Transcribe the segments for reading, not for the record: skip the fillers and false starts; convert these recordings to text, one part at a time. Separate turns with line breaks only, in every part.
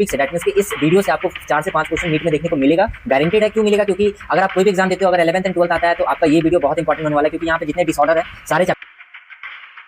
Topics है, that means कि इस वीडियो से आपको 4 से 5 क्वेश्चन नीट में देखने को मिलेगा, गारंटेड है। क्यों मिलेगा? क्योंकि अगर आप कोई भी एग्जाम देते हो, अगर 11th एंड 12th आता है तो आपका ये वीडियो बहुत इंपॉर्टेंट होने वाला है, क्योंकि यहाँ पे जितने डिसऑर्डर है सारे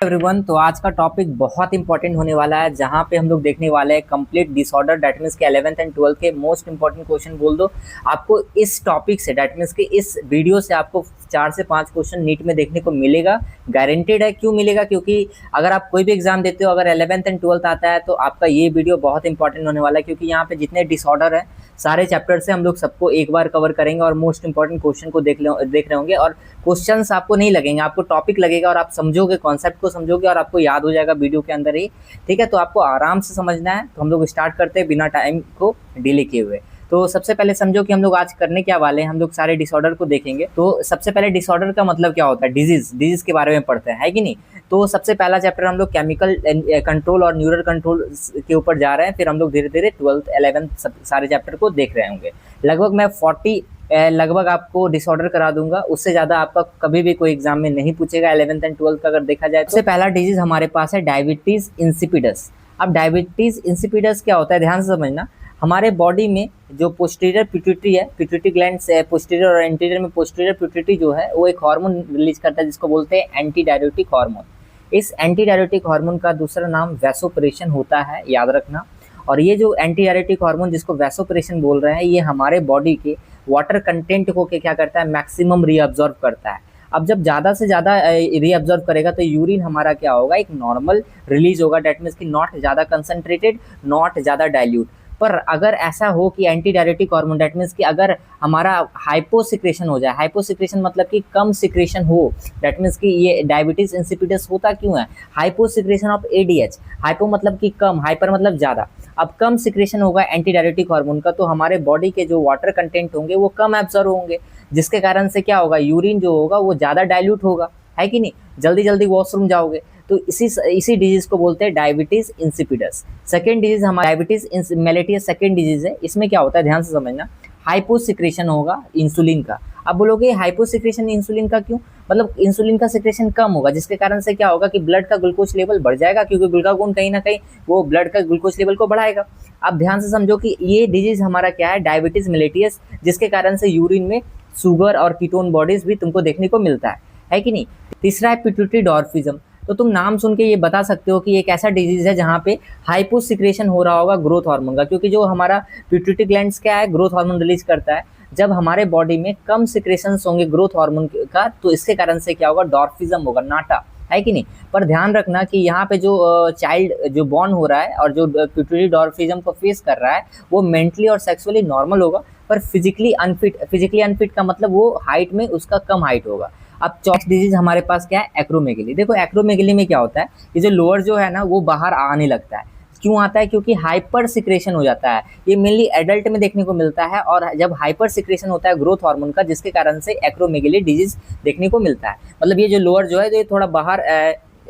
एवरीवन। तो आज का टॉपिक बहुत इंपॉर्टेंट होने वाला है, जहां पे हम लोग देखने वाले हैं कंप्लीट डिसऑर्डर, दैट मींस कि 11th एंड 12th के मोस्ट इंपॉर्टेंट क्वेश्चन बोल दो आपको इस टॉपिक से, दैट मींस कि इस वीडियो से आपको 4 से 5 क्वेश्चन नीट में देखने को मिलेगा, गारंटेड है। क्यों मिलेगा? क्योंकि अगर आप कोई भी एग्जाम देते हो, अगर 11th एंड 12th आता है तो आपका ये वीडियो बहुत इंपॉर्टेंट होने वाला है, क्योंकि यहाँ पे जितने डिसऑर्डर है सारे चैप्टर से हम लोग सबको एक बार कवर करेंगे और मोस्ट इंपॉर्टेंट क्वेश्चन को देख रहे होंगे। और क्वेश्चंस आपको नहीं लगेंगे, आपको टॉपिक लगेगा और आप समझोगे, कॉन्सेप्ट को समझोगे और आपको याद हो जाएगा वीडियो के अंदर ही। ठीक है, तो आपको आराम से समझना है। तो हम लोग स्टार्ट करते हैं बिना टाइम को डिले किए हुए। तो सबसे पहले समझो कि हम लोग आज करने क्या वाले हैं। हम लोग सारे डिसऑर्डर को देखेंगे। तो सबसे पहले डिसऑर्डर का मतलब क्या होता है, डिजीज के बारे में पढ़ते हैं, है कि नहीं। तो सबसे पहला चैप्टर हम लोग केमिकल कंट्रोल और न्यूरल कंट्रोल के ऊपर जा रहे हैं, फिर हम लोग धीरे धीरे 12th 11th सारे चैप्टर को देख रहे होंगे। लगभग मैं 40 लगभग आपको डिसऑर्डर करा दूंगा, उससे ज़्यादा आपका कभी भी कोई एग्जाम में नहीं पूछेगा 11th एंड 12th का अगर देखा जाए। सबसे पहला डिजीज हमारे पास है डायबिटीज इंसिपिडस। अब डायबिटीज इंसिपिडस क्या होता है, ध्यान से समझना। हमारे बॉडी में जो पोस्टीरियर पिट्यूटरी है, पिट्यूटरी ग्लैंड से पोस्टीरियर और एंटीरियर में पोस्टीरियर पिट्यूटरी जो है वो एक हार्मोन रिलीज करता है जिसको बोलते हैं एंटी डायरेटिक हार्मोन। इस एंटी डायरेटिक हार्मोन का दूसरा नाम वैसोप्रेशन होता है, याद रखना। और ये जो एंटी डायरेटिक हार्मोन जिसको वैसोप्रेशन बोल रहे हैं, ये हमारे बॉडी के वाटर कंटेंट को क्या करता है, मैक्सिमम रीअब्जॉर्ब करता है। अब जब ज़्यादा से ज़्यादा रीअब्जॉर्ब करेगा तो यूरिन हमारा क्या होगा, एक नॉर्मल रिलीज होगा, डेट मीन्स कि नॉट ज़्यादा कंसनट्रेटेड, नॉट ज़्यादा डाइल्यूट। पर अगर ऐसा हो कि anti diuretic hormone, that means कि अगर हमारा हाइपोसिक्रेशन हो जाए, हाइपोसिक्रेशन मतलब कि कम सिक्रेशन हो, डेट मीन्स कि ये डायबिटीज इंसिपिडस होता क्यों है, हाइपोसिक्रेशन ऑफ एडीएच। हाइपो मतलब कि कम, हाइपर मतलब ज़्यादा। अब कम सिक्रेशन होगा एंटी डायरेटिक हार्मोन का, तो हमारे बॉडी के जो वाटर कंटेंट होंगे वो कम एब्जॉर्ब होंगे, जिसके कारण से क्या होगा, यूरिन जो होगा वो ज़्यादा डाइल्यूट होगा, है कि नहीं। जल्दी जल्दी वॉशरूम जाओगे। तो इसी डिजीज को बोलते हैं डायबिटीज इंसिपिडस। सेकेंड डिजीज हमारा डायबिटीज मेलिटस सेकेंड डिजीज है। इसमें क्या होता है, ध्यान से समझना। हाइपोसिक्रेशन होगा इंसुलिन का। अब बोलोगे हाइपोसिक्रेशन इंसुलिन का क्यों, मतलब इंसुलिन का सिक्रेशन कम होगा, जिसके कारण से क्या होगा कि ब्लड का ग्लूकोज लेवल बढ़ जाएगा, क्योंकि ग्लूकागोन कहीं ना कहीं वो ब्लड का ग्लूकोज लेवल को बढ़ाएगा। अब ध्यान से समझो कि ये डिजीज हमारा क्या है, डायबिटीज मेलिटस, जिसके कारण से यूरिन में शुगर और कीटोन बॉडीज भी तुमको देखने को मिलता है कि नहीं। तीसरा है पिट्यूटरी डॉर्फिज्म। तो तुम नाम सुन के ये बता सकते हो कि एक ऐसा डिजीज है जहाँ पे हाइपोसिक्रेशन हो रहा होगा ग्रोथ हार्मोन का, क्योंकि जो हमारा पिट्यूटरी ग्लैंड्स क्या है, ग्रोथ हार्मोन रिलीज करता है। जब हमारे बॉडी में कम सिक्रेशंस होंगे ग्रोथ हार्मोन का, तो इसके कारण से क्या होगा, डॉर्फिज्म होगा, नाटा, है कि नहीं। पर ध्यान रखना कि यहाँ पे जो चाइल्ड जो बॉर्न हो रहा है और जो पिट्यूटरी डॉर्फिज्म को फेस कर रहा है, वो मेंटली और सेक्सुअली नॉर्मल होगा, पर फिजिकली अनफिट का मतलब वो हाइट में उसका कम हाइट होगा। अब चौथा डिजीज हमारे पास क्या है, एक्रोमेगली। देखो एक्रोमेगली में क्या होता है, ये जो लोअर जो है ना वो बाहर आने लगता है। क्यों आता है, क्योंकि हाइपर सिक्रेशन हो जाता है। ये मेनली एडल्ट में देखने को मिलता है, और जब हाइपर सिक्रेशन होता है ग्रोथ हार्मोन का, जिसके कारण से एक्रोमेगली डिजीज देखने को मिलता है। मतलब ये जो लोअर जो है तो ये थोड़ा बाहर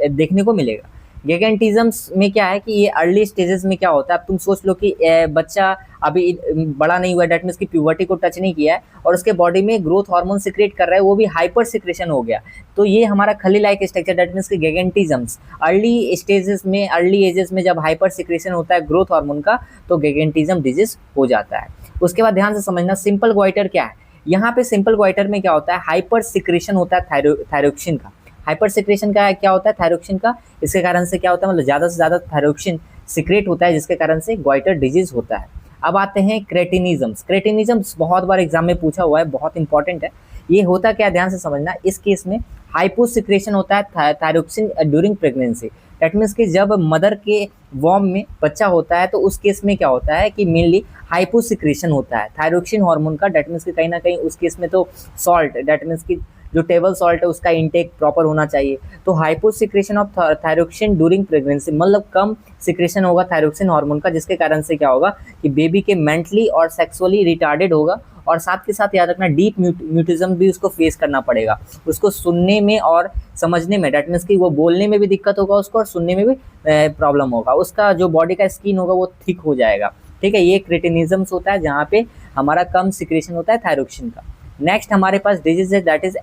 देखने को मिलेगा। गिगेंटिज्म्स में क्या है कि ये अर्ली स्टेजेस में क्या होता है। अब तुम सोच लो कि बच्चा अभी बड़ा नहीं हुआ, डेट मीन्स की प्यूबर्टी को टच नहीं किया है, और उसके बॉडी में ग्रोथ हार्मोन सिक्रेट कर रहा है, वो भी हाइपर सिक्रेशन हो गया। तो ये हमारा खली लाइक स्ट्रक्चर, डेट मीन्स की गिगेंटिज्म्स अर्ली स्टेजेस में, अर्ली एजेस में जब हाइपर सिक्रेशन होता है ग्रोथ हार्मोन का, तो गिगेंटिज्म डिजीज हो जाता है। उसके बाद ध्यान से समझना सिंपल गोइटर क्या है। यहाँ पे सिंपल गोइटर में क्या होता है, हाइपर सिक्रेशन होता है थायरोक्सिन का। हाइपर सिक्रेशन का क्या होता है, थायरोक्सिन का। इसके कारण से क्या होता है, मतलब ज़्यादा से ज़्यादा थायरोक्सिन सिक्रेट होता है, जिसके कारण से गोइटर डिजीज होता है। अब आते हैं क्रेटिनिज्म्स। क्रेटिनिज्म्स बहुत बार एग्जाम में पूछा हुआ है, बहुत इंपॉर्टेंट है। ये होता क्या, ध्यान से समझना। इस केस में हाइपोसिक्रेशन होता है thyroxine during pregnancy. That means कि जब मदर के वॉर्म में बच्चा होता है, तो उस केस में क्या होता है कि मेनली हाइपोसिक्रेशन होता है थायरोक्सिन हार्मोन का। दैट मीन्स कि कहीं ना कहीं उस केस में तो सॉल्ट, दैट मीन्स कि जो टेबल सॉल्ट है उसका इंटेक प्रॉपर होना चाहिए। तो hyposecretion of thyroxine during pregnancy, मतलब कम सिक्रेशन होगा थायरोक्सिन हार्मोन का, जिसके कारण से क्या होगा कि बेबी के मेंटली और सेक्सुअली रिटार्डेड होगा, और साथ के साथ याद रखना डीप म्यूटिज्म भी उसको फेस करना पड़ेगा, उसको सुनने में और समझने में। डैट मीन्स कि वो बोलने में भी दिक्कत होगा उसको, और सुनने में भी प्रॉब्लम होगा, उसका जो बॉडी का स्किन होगा वो थिक हो जाएगा। ठीक है, ये क्रेटिनिज्म्स होता है जहाँ पे हमारा कम सिक्रेशन होता है थायरोक्सिन का। नेक्स्ट हमारे पास डिजीज है दैट इज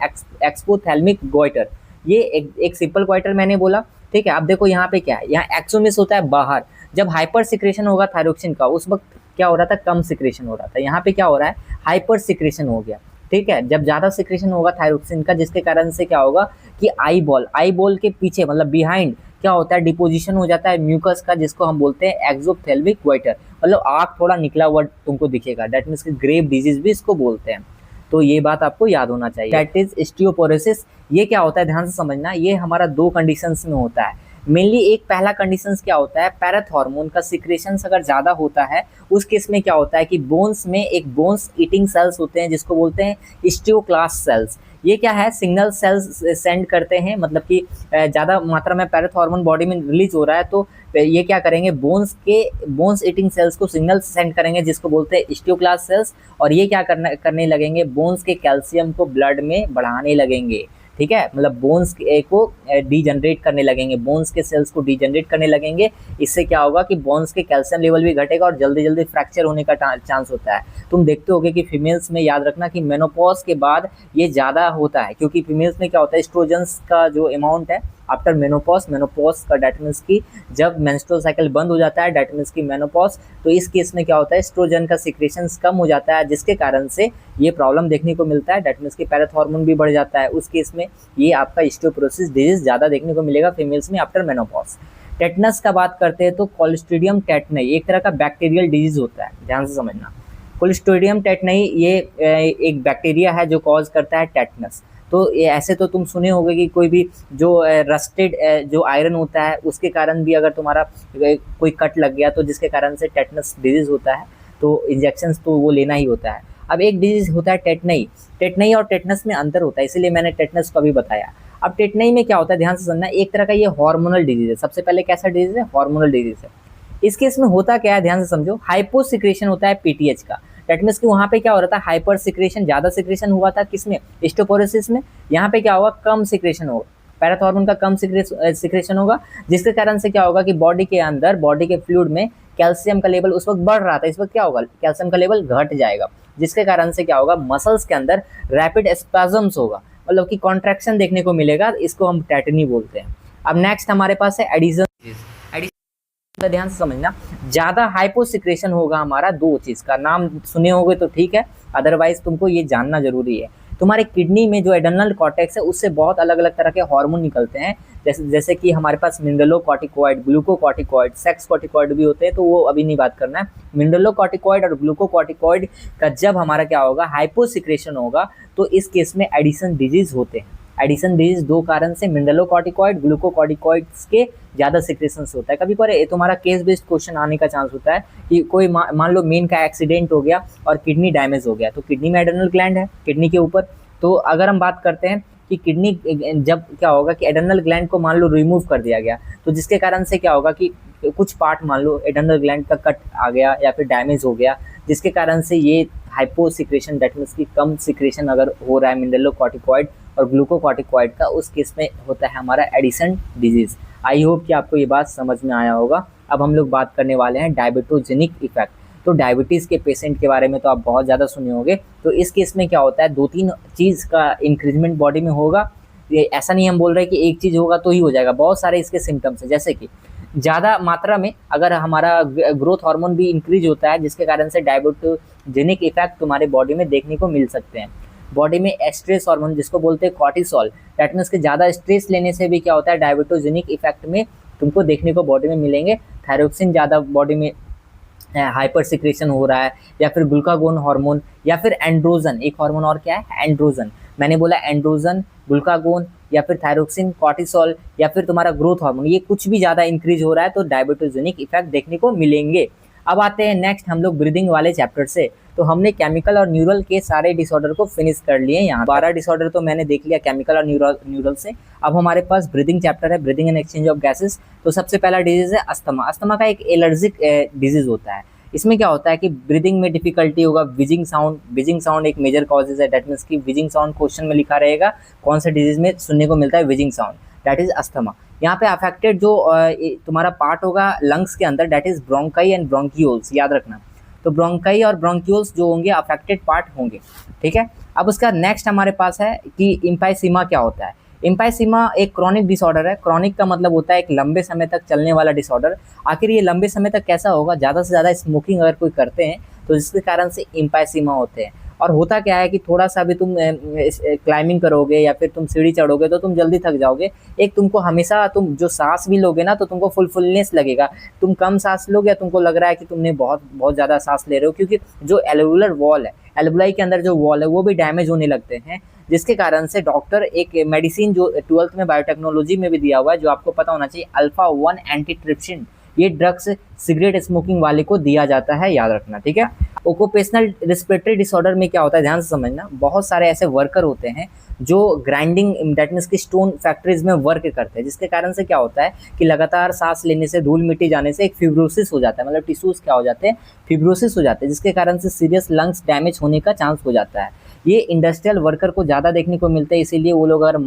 एक्सोथैल्मिक गोइटर। ये एक सिंपल गोइटर मैंने बोला, ठीक है। अब देखो यहाँ पे क्या है, यहाँ एक्सोमिस होता है बाहर, जब हाइपर सिक्रेशन होगा थायरोक्सिन का उस वक्त क्या हो रहा था, कम सिक्रेशन हो रहा था। यहाँ पे क्या हो रहा है, हाइपर सिक्रेशन हो गया। ठीक है, जब ज्यादा सिक्रेशन होगा थायरोक्सिन का, जिसके कारण से क्या होगा कि आई बॉल के पीछे मतलब बिहाइंड क्या होता है, डिपोजिशन हो जाता है म्यूकस का, जिसको हम बोलते हैं एक्सोप्थेल्मिक गोइटर, मतलब आँख थोड़ा निकला हुआ तुमको दिखेगा। दैट मीन्स ग्रेव डिजीज भी इसको बोलते हैं। तो ये बात आपको याद होना चाहिए। That is osteoporosis. ये क्या होता है, ध्यान से समझना, ये हमारा दो कंडीशंस में होता है मेनली। एक पहला कंडीशंस क्या होता है, पैराथॉर्मोन का सिक्रेशंस अगर ज्यादा होता है उस केस में क्या होता है कि बोन्स में एक बोन्स ईटिंग सेल्स होते हैं जिसको बोलते हैं स्टियोक्लास्ट सेल्स। ये क्या है, सिग्नल सेल्स सेंड करते हैं, मतलब कि ज़्यादा मात्रा में पैराथॉर्मोन बॉडी में रिलीज हो रहा है तो ये क्या करेंगे, बोन्स ईटिंग सेल्स को सिग्नल सेंड करेंगे जिसको बोलते हैं स्टियोक्लास्ट सेल्स, और ये क्या करने लगेंगे, बोन्स के कैल्शियम को ब्लड में बढ़ाने लगेंगे। ठीक है, मतलब बोन्स को डीजनरेट करने लगेंगे, बोन्स के सेल्स को डीजनरेट करने लगेंगे। इससे क्या होगा कि बोन्स के कैल्शियम लेवल भी घटेगा और जल्दी जल्दी फ्रैक्चर होने का चांस होता है। तुम देखते होगे कि फीमेल्स में याद रखना कि मेनोपॉज के बाद ये ज़्यादा होता है, क्योंकि फीमेल्स में क्या होता है, एस्ट्रोजन्स का जो अमाउंट है आफ्टर मेनोपॉज का डेट मीन्स की जब मेंस्ट्रुअल साइकिल बंद हो जाता है, डेट मीन्स की मेनोपॉज, तो इस केस में क्या होता है, एस्ट्रोजन का सिक्रेशंस कम हो जाता है, जिसके कारण से ये प्रॉब्लम देखने को मिलता है। डेट मीन्स की पैराथॉर्मोन भी बढ़ जाता है। उस केस में ये आपका स्टियोपोरोसिस डिजीज ज़्यादा देखने को मिलेगा फीमेल्स में आफ्टर मेनोपॉज। टेटनस का बात करते हैं तो क्लोस्ट्रीडियम टेटनई एक तरह का बैक्टीरियल डिजीज होता है, ध्यान से समझना। क्लोस्ट्रीडियम टेटनई ये एक बैक्टीरिया है जो कॉज करता है टेटनस। तो ऐसे तो तुम सुने होंगे कि कोई भी जो रस्टेड जो आयरन होता है उसके कारण भी अगर तुम्हारा कोई कट लग गया तो जिसके कारण से टेटनस डिजीज होता है, तो इंजेक्शंस तो वो लेना ही होता है। अब एक डिजीज होता है टेटनई और टेटनस में अंतर होता है, इसीलिए मैंने टेटनस को भी बताया। अब टेटनई में क्या होता है, ध्यान से समझना, एक तरह का ये हार्मोनल डिजीज है। सबसे पहले कैसा डिजीज है, हार्मोनल डिजीज है। इस केस में होता क्या है, ध्यान से समझो, हाइपोसिक्रेशन होता है पीटीएच का। दैट मीन्स कि वहाँ पे क्या हो रहा था, हाइपर सिक्रेशन, ज़्यादा सिक्रेशन हुआ था किसमें, स्टियोपोरोसिस में। यहाँ पे क्या होगा, कम सिक्रेशन होगा, पैराथॉर्मोन का कम सिक्रेशन होगा, जिसके कारण से क्या होगा कि बॉडी के अंदर, बॉडी के फ्लूइड में कैल्शियम का लेवल उस वक्त बढ़ रहा था, इस वक्त क्या होगा, कैल्शियम का लेवल घट जाएगा, जिसके कारण से क्या होगा, मसल्स के अंदर रैपिड स्पैज़म्स होगा, मतलब कि कॉन्ट्रैक्शन देखने को मिलेगा। इसको हम टेटनी बोलते हैं। अब नेक्स्ट हमारे पास है एडिशन। ध्यान से समझना, ज्यादा हाइपोसिक्रेशन होगा हमारा, दो चीज का नाम सुने होंगे तो ठीक है, अदरवाइज तुमको ये जानना जरूरी है। तुम्हारे किडनी में जो एड्रेनल कॉर्टेक्स है उससे बहुत अलग अलग तरह के हार्मोन निकलते हैं, जैसे कि हमारे पास मिनरलोकॉर्टिकॉइड, ग्लूकोकॉर्टिकॉइड, सेक्स कॉर्टिकॉइड भी होते हैं, तो वो अभी नहीं बात करना है। मिनरलोकॉर्टिकॉइड और ग्लूकोकॉर्टिकॉइड का जब हमारा क्या होगा, हाइपोसिक्रेशन होगा, तो इस केस में एडिशन डिजीज होते हैं। एडिशन डिजीज दो कारण से, मिनरलोकॉर्टिकॉइड, ग्लूकोकॉर्टिकॉइड्स के ज़्यादा सिक्रेशंस होता है। कभी कभी तुम्हारा केस बेस्ड क्वेश्चन आने का चांस होता है कि कोई मान लो मेन का एक्सीडेंट हो गया और किडनी डैमेज हो गया, तो किडनी में एड्रेनल ग्लैंड है किडनी के ऊपर, तो अगर हम बात करते हैं कि किडनी जब क्या होगा कि एड्रेनल ग्लैंड को मान लो रिमूव कर दिया गया, तो जिसके कारण से क्या होगा कि कुछ पार्ट मान लो एड्रेनल ग्लैंड का कट आ गया या फिर डैमेज हो गया, जिसके कारण से ये हाइपोसिक्रेशन, दैट मीन्स की कम सिक्रेशन अगर हो रहा है मिनरलोकॉर्टिकॉइड और ग्लूकोकॉर्टिकॉइड का, उस केस में होता है हमारा एडिशन डिजीज। आई होप कि आपको ये बात समझ में आया होगा। अब हम लोग बात करने वाले हैं डायबिटोजेनिक इफेक्ट। तो डायबिटीज़ के पेशेंट के बारे में तो आप बहुत ज़्यादा सुने होंगे। तो इस केस में क्या होता है, दो तीन चीज़ का इंक्रीजमेंट बॉडी में होगा। ये ऐसा नहीं हम बोल रहे कि एक चीज़ होगा तो ही हो जाएगा, बहुत सारे इसके सिम्टम्स हैं, जैसे कि ज़्यादा मात्रा में अगर हमारा ग्रोथ हार्मोन भी इंक्रीज होता है, जिसके कारण से डायबिटोजेनिक इफेक्ट तुम्हारे बॉडी में देखने को मिल सकते हैं। बॉडी में स्ट्रेस हार्मोन जिसको बोलते हैं कॉर्टिसोल, दैट मीन्स के ज़्यादा स्ट्रेस लेने से भी क्या होता है, डायबिटोजेनिक इफेक्ट में तुमको देखने को बॉडी में मिलेंगे। थायरोक्सिन ज़्यादा बॉडी में हाइपर सिक्रेशन हो रहा है, या फिर ग्लूकागोन हार्मोन, या फिर एंड्रोजन, एक हार्मोन और क्या है, एंड्रोजन। मैंने बोला एंड्रोजन, ग्लूकागोन, या फिर थायरोक्सिन, कॉर्टिसोल, या फिर तुम्हारा ग्रोथ हार्मोन, ये कुछ भी ज़्यादा इंक्रीज हो रहा है तो डायबिटोजेनिक इफेक्ट देखने को मिलेंगे। अब आते हैं नेक्स्ट हम लोग ब्रीदिंग वाले चैप्टर से। तो हमने केमिकल और न्यूरल के सारे डिसऑर्डर को फिनिश कर लिए। यहाँ 12 डिसऑर्डर तो मैंने देख लिया केमिकल और न्यूरल से। अब हमारे पास ब्रीदिंग चैप्टर है, breathing and exchange of gases. तो सबसे पहला डिजीज है अस्थमा। अस्थमा का एक एलर्जिक डिजीज होता है। इसमें क्या होता है कि ब्रीदिंग में डिफिकल्टी होगा, विजिंग साउंड एक मेजर कॉजेज है। दैट मीन्स की विजिंग साउंड क्वेश्चन में लिखा रहेगा कौन से डिजीज में सुनने को मिलता है wheezing sound, that is asthma. यहाँ पे अफेक्टेड जो तुम्हारा पार्ट होगा लंग्स के अंदर, that is bronchi and bronchioles, याद रखना। तो ब्रोंकाई और ब्रोंकियोल्स जो होंगे अफेक्टेड पार्ट होंगे, ठीक है। अब उसका नेक्स्ट हमारे पास है कि इम्पाइसीमा क्या होता है। एम्फाइसीमा एक क्रॉनिक डिसऑर्डर है। क्रॉनिक का मतलब होता है एक लंबे समय तक चलने वाला डिसऑर्डर। आखिर ये लंबे समय तक कैसा होगा? ज़्यादा से ज़्यादा स्मोकिंग अगर कोई करते हैं तो जिसके कारण से एम्फाइसीमा होते हैं। और होता क्या है कि थोड़ा सा भी तुम क्लाइंबिंग करोगे या फिर तुम सीढ़ी चढ़ोगे तो तुम जल्दी थक जाओगे। एक तुमको हमेशा तुम जो सांस भी लोगे ना तो तुमको फुलफुलनेस लगेगा। तुम कम सांस लोगे या तुमको लग रहा है कि तुमने बहुत बहुत ज़्यादा सांस ले रहे हो, क्योंकि जो एल्वुलर वॉल है, एल्वुलाई के अंदर जो वॉल है वो भी डैमेज होने लगते हैं। जिसके कारण से डॉक्टर एक मेडिसिन जो 12th में बायोटेक्नोलॉजी में भी दिया हुआ है, जो आपको पता होना चाहिए, अल्फा 1 एंटीट्रिप्सिन, ये ड्रग्स सिगरेट स्मोकिंग वाले को दिया जाता है, याद रखना, ठीक है। ओकुपेशनल रिस्पिरेटरी डिसऑर्डर में क्या होता है, ध्यान से समझना। बहुत सारे ऐसे वर्कर होते हैं जो ग्राइंडिंग दैट मीन्स की स्टोन फैक्ट्रीज में वर्क करते हैं, जिसके कारण से क्या होता है कि लगातार सांस लेने से, धूल मिट्टी जाने से एक फिब्रोसिस हो जाता है, मतलब टिश्यूज क्या हो जाते हैं, फिब्रोसिस हो जाते हैं, जिसके कारण से सीरियस लंग्स डैमेज होने का चांस हो जाता है। ये इंडस्ट्रियल वर्कर को ज़्यादा देखने को मिलता है, इसीलिए वो लोग अगर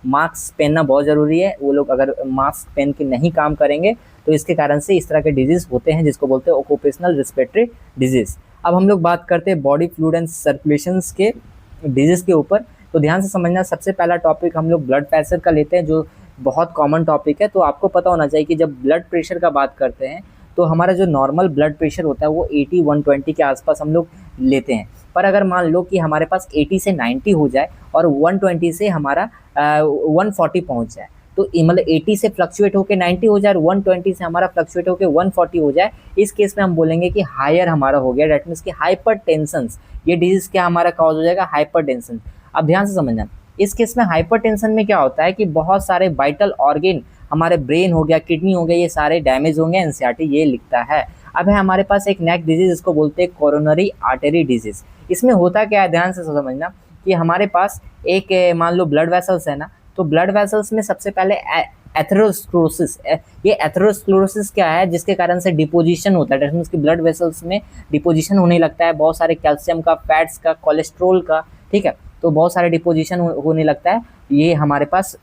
मास्क पहनना बहुत ज़रूरी है। वो लोग अगर मास्क पहन के नहीं काम करेंगे तो इसके कारण से इस तरह के डिजीज़ होते हैं, जिसको बोलते हैं ऑक्यूपेशनल रिस्पिरेटरी डिजीज़। अब हम लोग बात करते हैं बॉडी फ्लूइड एंड सर्कुलेशंस के डिजीज़ के ऊपर। तो ध्यान से समझना, सबसे पहला टॉपिक हम लोग ब्लड प्रेशर का लेते हैं, जो बहुत कॉमन टॉपिक है। तो आपको पता होना चाहिए कि जब ब्लड प्रेशर का बात करते हैं तो हमारा जो नॉर्मल ब्लड प्रेशर होता है वो 80-120 के आसपास हम लोग लेते हैं। पर अगर मान लो कि हमारे पास 80 से 90 हो जाए और 120 से हमारा 140 पहुंच जाए, तो मतलब 80 से फ्लक्चुएट होकर 90 हो जाए और 120 से हमारा फ्लक्चुएट होकर 140 हो जाए, इस केस में हम बोलेंगे कि हायर हमारा हो गया। डेट मीन्स कि हाइपरटेंशन, ये डिजीज क्या हमारा कॉज हो जाएगा, हाइपरटेंशन। अब ध्यान से समझना, इस केस में हाइपरटेंशन में क्या होता है कि बहुत सारे वाइटल ऑर्गन, हमारे ब्रेन हो गया, किडनी हो गया, ये सारे डैमेज होंगे। एनसीईआरटी ये लिखता है। अब है हमारे पास एक नेक्स्ट डिजीज, इसको बोलते हैं कोरोनरी आर्टरी डिजीज। इसमें होता क्या है, ध्यान से समझना कि हमारे पास एक मान लो ब्लड वेसल्स है ना, तो ब्लड वेसल्स में सबसे पहले एथेरोस्क्लेरोसिस, ये एथेरोस्क्लेरोसिस क्या है, जिसके कारण से डिपोजिशन होता है। डेट मींस कि ब्लड वेसल्स में डिपोजिशन होने लगता है, बहुत सारे कैल्शियम का, फैट्स का, कोलेस्ट्रोल का, ठीक है। तो बहुत सारे डिपोजिशन होने लगता है, ये हमारे पास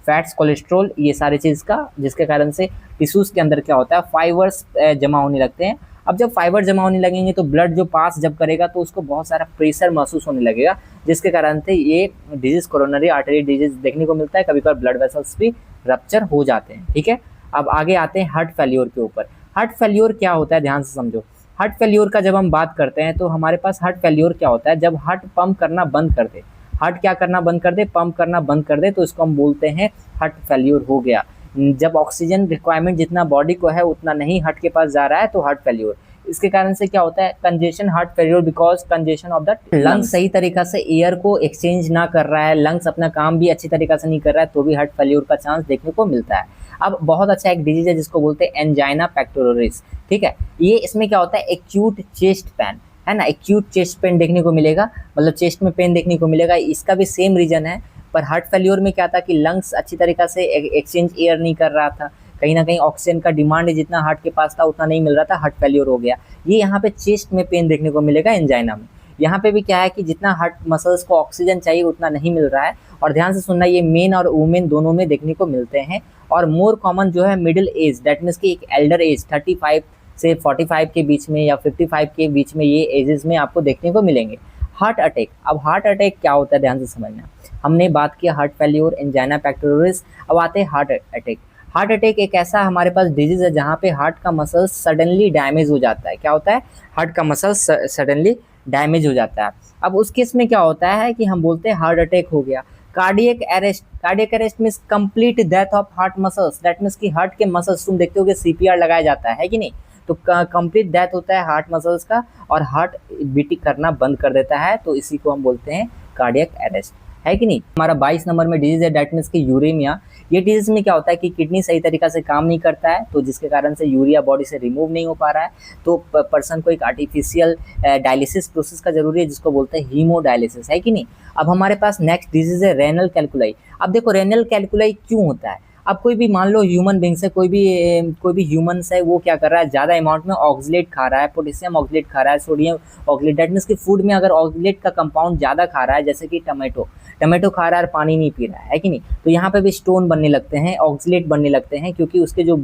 फैट्स, कोलेस्ट्रोल, ये सारे चीज़ का, जिसके कारण से टिश्यूज़ के अंदर क्या होता है, फाइबर्स जमा होने लगते हैं। अब जब फाइबर जमा होने लगेंगे तो ब्लड जो पास जब करेगा तो उसको बहुत सारा प्रेशर महसूस होने लगेगा, जिसके कारण से ये डिजीज़ कोरोनरी आर्टरी डिजीज़ देखने को मिलता है। कभी कभार ब्लड वेसल्स भी रप्चर हो जाते हैं, ठीक है। अब आगे आते हैं हार्ट फेल्योर के ऊपर। हार्ट फेल्योर क्या होता है, ध्यान से समझो। हार्ट फेल्योर का जब हम बात करते हैं तो हमारे पास हार्ट फेल्योर क्या होता है, जब हार्ट पंप करना बंद कर दे, हार्ट क्या करना बंद कर दे, पंप करना बंद कर दे, तो इसको हम बोलते हैं हार्ट फेल्योर हो गया। जब ऑक्सीजन रिक्वायरमेंट जितना बॉडी को है उतना नहीं हार्ट के पास जा रहा है तो हार्ट फेल्योर। इसके कारण से क्या होता है, congestion, heart failure because congestion of the lungs सही तरीका से एयर को एक्सचेंज ना कर रहा है, लंग्स अपना काम भी अच्छी तरीका से नहीं कर रहा है, तो भी हार्ट फेल्योर का चांस देखने को मिलता है। अब बहुत अच्छा एक डिजीज है जिसको बोलते हैं एंजाइना पेक्टोरिस, ठीक है। ये इसमें क्या होता है, एक्यूट चेस्ट पेन है ना, एक्यूट चेस्ट पेन देखने को मिलेगा, मतलब चेस्ट में पेन देखने को मिलेगा। इसका भी सेम रीजन है। पर हार्ट फेल्योर में क्या था कि लंग्स अच्छी तरीका से एक्सचेंज एयर नहीं कर रहा था, कहीं ना कहीं ऑक्सीजन का डिमांड जितना हार्ट के पास था उतना नहीं मिल रहा था, हार्ट फेल्योर हो गया। ये यहाँ पे चेस्ट में पेन देखने को मिलेगा एंजाइना में। यहाँ पे भी क्या है कि जितना हार्ट मसल्स को ऑक्सीजन चाहिए उतना नहीं मिल रहा है। और ध्यान से सुनना, ये मेन और वुमेन दोनों में देखने को मिलते हैं। और मोर कॉमन जो है मिडिल एज, दैट मीन्स कि एक एल्डर एज 35 से 45 के बीच में या 55 के बीच में, ये एजेस में आपको देखने को मिलेंगे। हार्ट अटैक, अब हार्ट अटैक क्या होता है, ध्यान से समझना। हमने बात किया हार्ट फेल्योर, एंजाइना पेक्टोरिस, अब आते हैं हार्ट अटैक। हार्ट अटैक एक ऐसा हमारे पास डिजीज है जहाँ पे हार्ट का मसल सडनली डैमेज हो जाता है। क्या होता है, हार्ट का मसल सडनली डैमेज हो जाता है। अब उस केस में क्या होता है कि हम बोलते हैं हार्ट अटैक हो गया। Cardiac arrest, cardiac arrest means complete death of heart muscles, that means कि हार्ट के मसल्स, तुम देखते हो कि सीपीआर लगाया जाता है कि नहीं, तो कंप्लीट डेथ होता है हार्ट मसल्स का और हार्ट बीटिंग करना बंद कर देता है, तो इसी को हम बोलते हैं कार्डियक अरेस्ट, है कि नहीं। हमारा 22 नंबर में डिजीज है, दैट मीन्स कि यूरेमिया। ये डिजीज में क्या होता है कि किडनी सही तरीका से काम नहीं करता है, तो जिसके कारण से यूरिया बॉडी से रिमूव नहीं हो पा रहा है, तो पर्सन को एक आर्टिफिशियल डायलिसिस प्रोसेस का जरूरी है, जिसको बोलते हैं हीमोडायलिसिस, है कि नहीं। अब हमारे पास नेक्स्ट डिजीज है रेनल कैल्कुलाई। अब देखो रेनल कैल्कुलाई क्यों होता है, अब कोई भी मान लो ह्यूमन बींग्स है, कोई भी ह्यूमन्स है, वो क्या कर रहा है, ज़्यादा अमाउंट में ऑक्सलेट खा रहा है, पोटेशियम ऑक्सलेट खा रहा है, सोडियम ऑक्सलेट, दैट मीन्स कि फूड में अगर ऑक्सलेट का कंपाउंड ज़्यादा खा रहा है, जैसे कि टमाटो खा रहा है और पानी नहीं पी रहा है कि नहीं, तो यहाँ पे भी स्टोन बनने लगते हैं, ऑक्सलेट बनने लगते हैं, क्योंकि उसके जो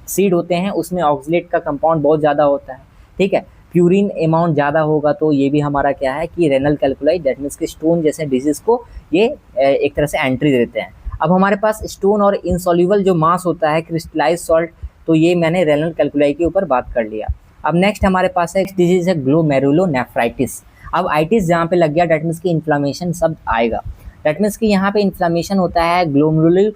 सीड होते हैं उसमें ऑक्सलेट का कंपाउंड बहुत ज़्यादा होता है, ठीक है। प्यूरिन अमाउंट ज़्यादा होगा तो ये भी हमारा क्या है कि रेनल कैल्कुलाई दैट मीन्स कि स्टोन जैसे डिजीज़ को ये एक तरह से एंट्री देते हैं। अब हमारे पास स्टोन और इनसॉल्युबल जो मास होता है क्रिस्टलाइज सॉल्ट, तो ये मैंने रेनल कैल्कुलाई के ऊपर बात कर लिया। अब नेक्स्ट हमारे पास है डिजीज़ है ग्लोमेरुलोनेफ्राइटिस। अब आइटिस जहाँ पे लग गया डेट मीन्स की इन्फ्लामेशन सब आएगा। डेट मीन्स कि यहाँ पे इन्फ्लामेशन होता है ग्लोमेरुलर,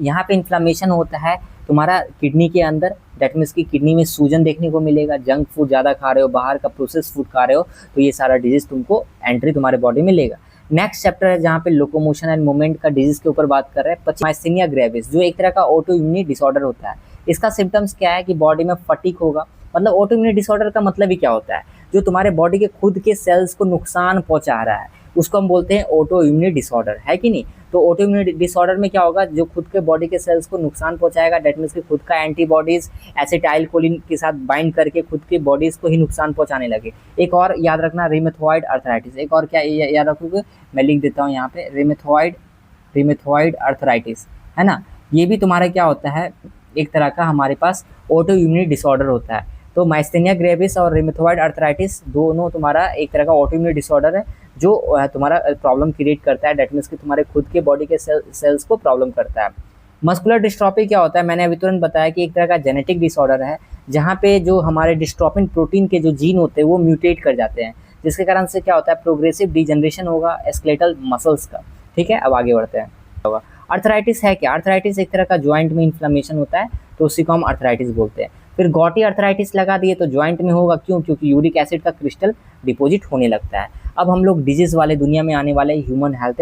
यहाँ पे इन्फ्लामेशन होता है तुम्हारा किडनी के अंदर। डेट मीन्स की किडनी में सूजन देखने को मिलेगा। जंक फूड ज़्यादा खा रहे हो, बाहर का प्रोसेस फूड खा रहे हो, तो ये सारा डिजीज़ तुमको एंट्री तुम्हारे बॉडी में लेगा। नेक्स्ट चैप्टर है जहाँ पे लोकोमोशन एंड मूवमेंट का डिजीज़ के ऊपर बात कर रहे हैं। माइस्थेनिया ग्रेविस जो एक तरह का ऑटो इम्यूनिटी डिसऑर्डर होता है। इसका सिम्टम्स क्या है कि बॉडी में फटीक होगा। मतलब ऑटो इम्यूनिटी डिसऑर्डर का मतलब ही क्या होता है, जो तुम्हारे बॉडी के खुद के सेल्स को नुकसान पहुंचा रहा है, उसको हम बोलते हैं ऑटो इम्यूनिटी डिसऑर्डर, है कि नहीं। तो ऑटो इम्यूनिटी डिसऑर्डर में क्या होगा, जो खुद के बॉडी के सेल्स को नुकसान पहुंचाएगा, डेट मीन्स कि खुद का एंटीबॉडीज एसिटाइल कोलिन के साथ बाइंड करके खुद के बॉडीज को ही नुकसान पहुंचाने लगे। एक और याद रखना, रिमेथॉइड अर्थराइटिस। एक और क्या याद रखोगे, मैं लिख देता हूँ यहाँ पे, रिमेथॉइड अर्थराइटिस, है ना। ये भी तुम्हारा क्या होता है, एक तरह का हमारे पास ऑटो इम्यूनिटी डिसऑर्डर होता है। तो माइस्थेनिया ग्रेविस और रिमेथॉइड अर्थराइटिस दोनों तुम्हारा एक तरह का ऑटो इम्यूनिटी डिसऑर्डर है, जो तुम्हारा प्रॉब्लम क्रिएट करता है। डेट मीन्स कि तुम्हारे खुद के बॉडी के सेल्स को प्रॉब्लम करता है। मस्कुलर डिस्ट्रॉफी क्या होता है, मैंने अभी तुरंत बताया कि एक तरह का जेनेटिक डिसऑर्डर है, जहाँ पे जो हमारे डिस्ट्रोफिन प्रोटीन के जो जीन होते हैं वो म्यूटेट कर जाते हैं, जिसके कारण से क्या होता है, प्रोग्रेसिव डिजनरेशन होगा स्केलेटल मसल्स का। ठीक है, अब आगे बढ़ते हैं। अर्थराइटिस है क्या, अर्थराइटिस एक तरह का ज्वाइंट में इन्फ्लेमेशन होता है, तो उसी को हम अर्थराइटिस बोलते हैं। फिर गॉटी अर्थराइटिस लगा दिए तो ज्वाइंट में होगा, क्यों, क्योंकि यूरिक एसिड का क्रिस्टल डिपॉजिट होने लगता है। अब हम लोग डिजीज वाले दुनिया में आने वाले ह्यूमन हेल्थ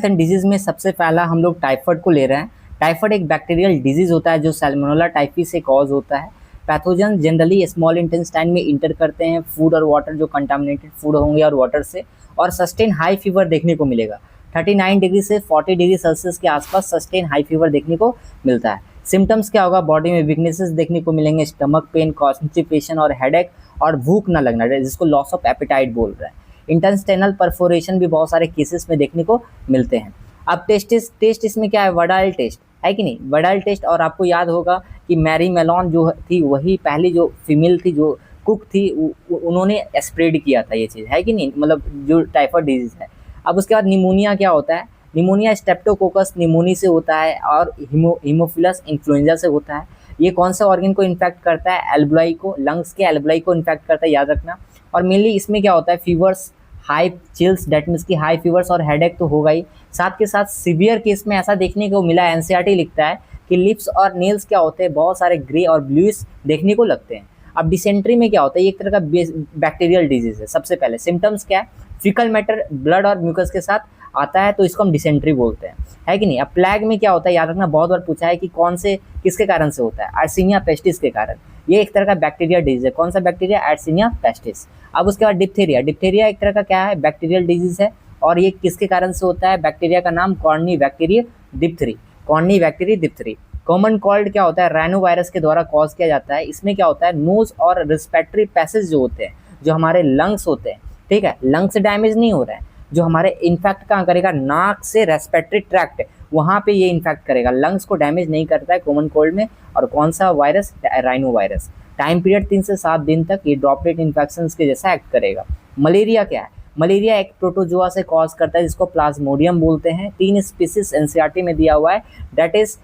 एंड डिजीज में सबसे पहला हम लोग टाइफाइड को ले रहे हैं। टाइफाइड एक बैक्टीरियल डिजीज होता है जो सैल्मोनेला टाइफी से कॉज होता है। पैथोजन जनरली स्मॉल इंटेस्टाइन में इंटर करते हैं फूड और वाटर, जो कंटामिनेटेड फूड होंगे और वाटर से, और सस्टेन हाई फीवर देखने को मिलेगा। 39 डिग्री से 40 डिग्री सेल्सियस के आसपास सस्टेन हाई फीवर देखने को मिलता है। सिम्टम्स क्या होगा, बॉडी में वीकनेसेस देखने को मिलेंगे, स्टमक पेन, कॉन्स्टिपेशन और हेडेक, और भूख न लगना, जिसको लॉस ऑफ एपेटाइट बोल रहे हैं। इंटेस्टाइनल परफोरेशन भी बहुत सारे केसेस में देखने को मिलते हैं। अब टेस्ट इसमें क्या है, वडाइल टेस्ट, है कि नहीं, वडाइल टेस्ट। और आपको याद होगा कि मैरी मेलॉन जो थी वही पहली जो फीमेल थी, जो कुक थी, उन्होंने स्प्रेड किया था ये चीज़, है कि नहीं, मतलब जो टाइफाइड डिजीज़ है। अब उसके बाद निमोनिया क्या होता है, निमोनिया स्ट्रेप्टोकोकस निमोनी से होता है और हीमोफिलस इन्फ्लुएंजा से होता है। ये कौन सा ऑर्गन को इन्फेक्ट करता है, एल्बुलाई को, लंग्स के एल्बुलाई को इन्फेक्ट करता है, याद रखना। और मेनली इसमें क्या होता है, fevers, high chills, that means की हाई फीवर्स और हेडेक तो होगा ही, साथ के साथ सिवियर केस में ऐसा देखने को मिला, एनसीईआरटी लिखता है कि लिप्स और नेल्स क्या होते हैं, बहुत सारे ग्रे और ब्लूइश देखने को लगते हैं। अब डिसेंट्री में क्या होता है, ये एक तरह का बैक्टीरियल डिजीज है। सबसे पहले सिम्टम्स क्या है, फीकल मैटर ब्लड और म्यूकस के साथ आता है, तो इसको हम डिसेंट्री बोलते हैं, है कि नहीं। अब प्लेग में क्या होता है, याद रखना, बहुत बार पूछा है कि कौन से किसके कारण से होता है, एर्सिनिया पेस्टिस के कारण। ये एक तरह का बैक्टीरिया डिजीज है, कौन सा बैक्टीरिया, एर्सिनिया पेस्टिस। अब उसके बाद डिप्थीरिया, डिप्थीरिया एक तरह का क्या है, बैक्टीरियल डिजीज है, और ये किसके कारण से होता है, बैक्टीरिया का नाम कॉर्नीबैक्टीरिया डिप्थरी। कॉमन कोल्ड क्या होता है, राइनो वायरस के द्वारा कॉज किया जाता है। इसमें क्या होता है, नोज और रिस्पिरेटरी पैसेज जो होते हैं, जो हमारे लंग्स होते हैं, ठीक है, लंग्स डैमेज नहीं हो रहा है, जो हमारे इन्फेक्ट कहाँ करेगा, नाक से रेस्पिरेटरी ट्रैक्ट, वहाँ पे ये इन्फेक्ट करेगा, लंग्स को डैमेज नहीं करता है कॉमन कोल्ड में। और कौन सा virus, rhino virus. Time period 3 से 7 दिन तक ये ड्रॉपलेट इन्फेक्शन के जैसा एक्ट करेगा। मलेरिया क्या है, मलेरिया एक प्रोटोजोआ से कॉज करता है, जिसको प्लाज्मोडियम बोलते हैं। 3 स्पीसीज एनसीईआरटी में दिया हुआ है, that is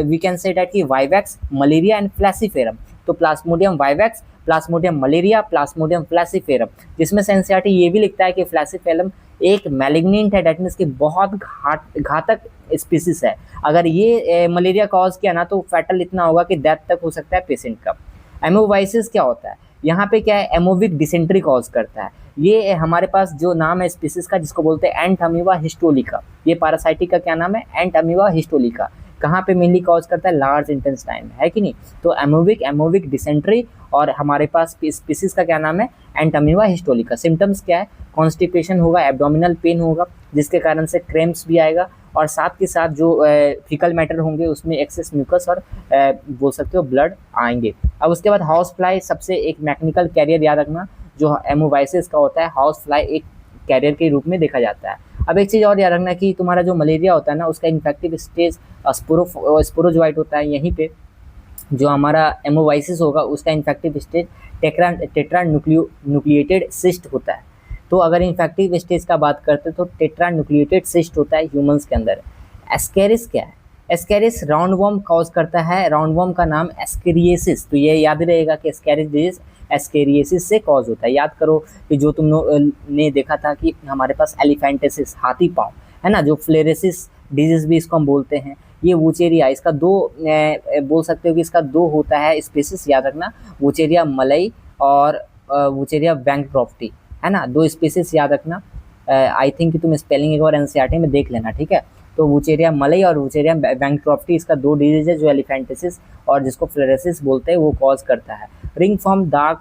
we can say that कि वाइवैक्स, मलेरिया एंड फ्लैसीफेरम। तो plasmodium vivax, plasmodium malaria, plasmodium falciparum, जिसमें से एनसीईआरटी ये भी लिखता है कि फ्लैसीफेरम एक मैलिग्नेंट है, डेट मीन्स कि बहुत घातक स्पीसीज है। अगर ये मलेरिया कॉज किया ना, तो फैटल इतना होगा कि डेथ तक हो सकता है पेशेंट का। एमोवाइसिस क्या होता है, यहाँ पे क्या है, एमोविक डिसेंट्री कॉज करता है। ये हमारे पास जो नाम है स्पीसीज का, जिसको बोलते हैं एंट अमीबा हिस्टोलिका। ये पैरासाइटिक का क्या नाम है, एंट अमीबा हिस्टोलिका। कहाँ पे मेनली कॉज करता है, लार्ज इंटेस्टाइन, है कि नहीं। तो एमोविक डिसेंट्री, और हमारे पास स्पीसीज का क्या नाम है, एंट अमीबा हिस्टोलिका। सिम्टम्स क्या है, कॉन्स्टिपेशन होगा, एब्डोमिनल पेन होगा, जिसके कारण से क्रैम्प्स भी आएगा, और साथ के साथ जो फीकल मैटर होंगे उसमें एक्सेस म्यूकस और बोल सकते हो ब्लड आएंगे। अब उसके बाद हाउस फ्लाई, सबसे एक मैकेनिकल कैरियर, याद रखना, जो एमोवाइसिस का होता है, हाउस फ्लाई एक कैरियर के रूप में देखा जाता है। अब एक चीज़ और याद रखना कि तुम्हारा जो मलेरिया होता है ना, उसका इन्फेक्टिव स्टेज स्पोरोजोइट होता है, यहीं पे जो हमारा एमोवाइसिस होगा उसका infective stage tetra nucleated cyst होता है। तो अगर इन्फेक्टिव स्टेज का बात करते हैं तो टेट्रा न्यूक्लिएटेड सिस्ट होता है ह्यूमंस के अंदर। एस्केरिस क्या है? एस्केरिस राउंडवॉर्म कॉज करता है, राउंडवॉर्म का नाम एस्केरिएसिस। तो ये याद रहेगा कि एस्केरिस डिजीज एस्केरिएसिस से कॉज होता है। याद करो कि जो तुम ने देखा था कि हमारे पास एलिफेंटेसिस हाथी पाँव है ना, जो फ्लेरेसिस डिजीज भी इसको हम बोलते हैं, ये वुचेरिया, इसका दो बोल सकते हो कि इसका दो होता है स्पीसीज, याद रखना, वुचेरिया मलई और वुचेरिया बैंकक्रॉफ्टी, है ना, दो स्पीसीज याद रखना। आई थिंक कि तुम स्पेलिंग एक बार एनसीईआरटी में देख लेना, ठीक है। तो वुचेरिया मलई और वुचेरिया बैंकक्रॉफ्टी, इसका दो डिजीज है जो एलिफेंटेसिस और जिसको फ्लोरेसिस बोलते हैं, वो कॉज करता है। रिंग फॉर्म दाग,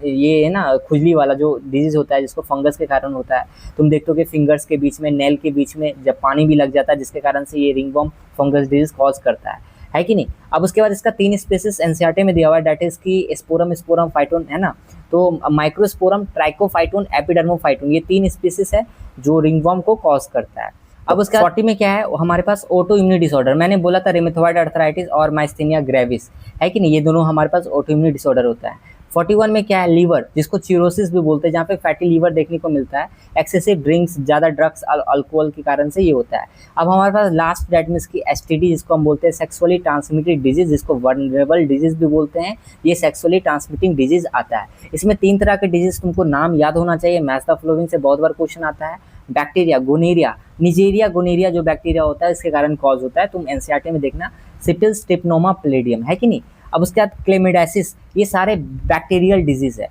ये है ना खुजली वाला जो डिजीज होता है जिसको फंगस के कारण होता है। तुम देखते हो कि फिंगर्स के बीच में, नेल के बीच में जब पानी भी लग जाता है जिसके कारण से ये ring worm fungus disease cause करता है कि नहीं। अब उसके बाद इसका 3 स्पीसीज एनसीईआरटी में दिया हुआ है, डेट इज की स्पोरम फाइटोन, है ना, तो माइक्रोस्पोरम, ट्राइकोफाइटोन, एपिडर्मोफाइटोन, ये 3 स्पीसीज है जो रिंगवर्म को कॉज करता है। अब उसके 40 में क्या है, हमारे पास ऑटो इम्यून डिसऑर्डर, मैंने बोला था रिमेथॉइड अर्थराइटिस और माइस्थेनिया ग्रेविस, है कि नहीं, ये दोनों हमारे पास ऑटो इम्यून डिसऑर्डर होता है। 41 में क्या है, लीवर, जिसको चिरोसिस भी बोलते हैं, जहाँ पे फैटी लीवर देखने को मिलता है, एक्सेसिव ड्रिंक्स, ज़्यादा ड्रग्स, अल्कोहल के कारण से ये होता है। अब हमारे पास लास्ट डेट में इसकी एसटीडी, जिसको हम बोलते हैं सेक्सुअली ट्रांसमिटेड डिजीज, जिसको वल्नरेबल डिजीज भी बोलते हैं, ये सेक्सुअली ट्रांसमिटिंग डिजीज आता है। इसमें 3 तरह के डिजीज तुमको नाम याद होना चाहिए, मैच द फॉलोइंग से बहुत बार क्वेश्चन आता है। बैक्टीरिया, गोनेरिया, निजेरिया गोनेरिया जो बैक्टीरिया होता है इसके कारण कॉज होता है, तुम एनसीईआरटी में देखना, सिपिल्स, ट्रिप्नोमा प्लेडियम, है कि नहीं। अब उसके बाद क्लेमिडाइसिस, ये सारे बैक्टीरियल डिजीज है।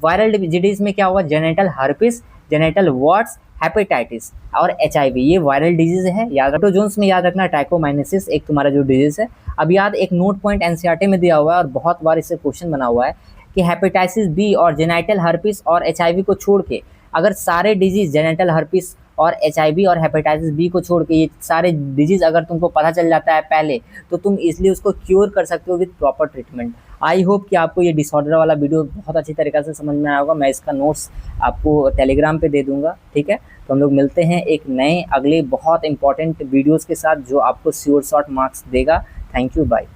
वायरल डिजीज में क्या होगा, genital herpes, genital warts, hepatitis और एचआईवी, ये वायरल डिजीज है। याद रखो, जोन्स में याद रखना, ट्राइकोमाइनेसिस एक तुम्हारा जो डिजीज है। अब याद, एक नोट पॉइंट एनसीईआरटी में दिया हुआ है और बहुत बार इससे क्वेश्चन बना हुआ है कि हेपेटाइटिस बी और जेनेटल हर्पिस और एचआईवी को छोड़ के अगर सारे डिजीज, जेनेटल हर्पिस और एचआईवी और हेपेटाइटिस बी को छोड़ के ये सारे डिजीज अगर तुमको पता चल जाता है पहले, तो तुम इसलिए उसको क्योर कर सकते हो with proper treatment. I hope कि आपको ये डिसऑर्डर वाला वीडियो बहुत अच्छी तरीके से समझ में आया होगा। मैं इसका नोट्स आपको टेलीग्राम पे दे दूंगा, ठीक है। तो हम लोग मिलते हैं एक नए अगले बहुत इंपॉर्टेंट वीडियोज़ के साथ जो आपको श्योर शॉर्ट मार्क्स देगा। Thank you, bye.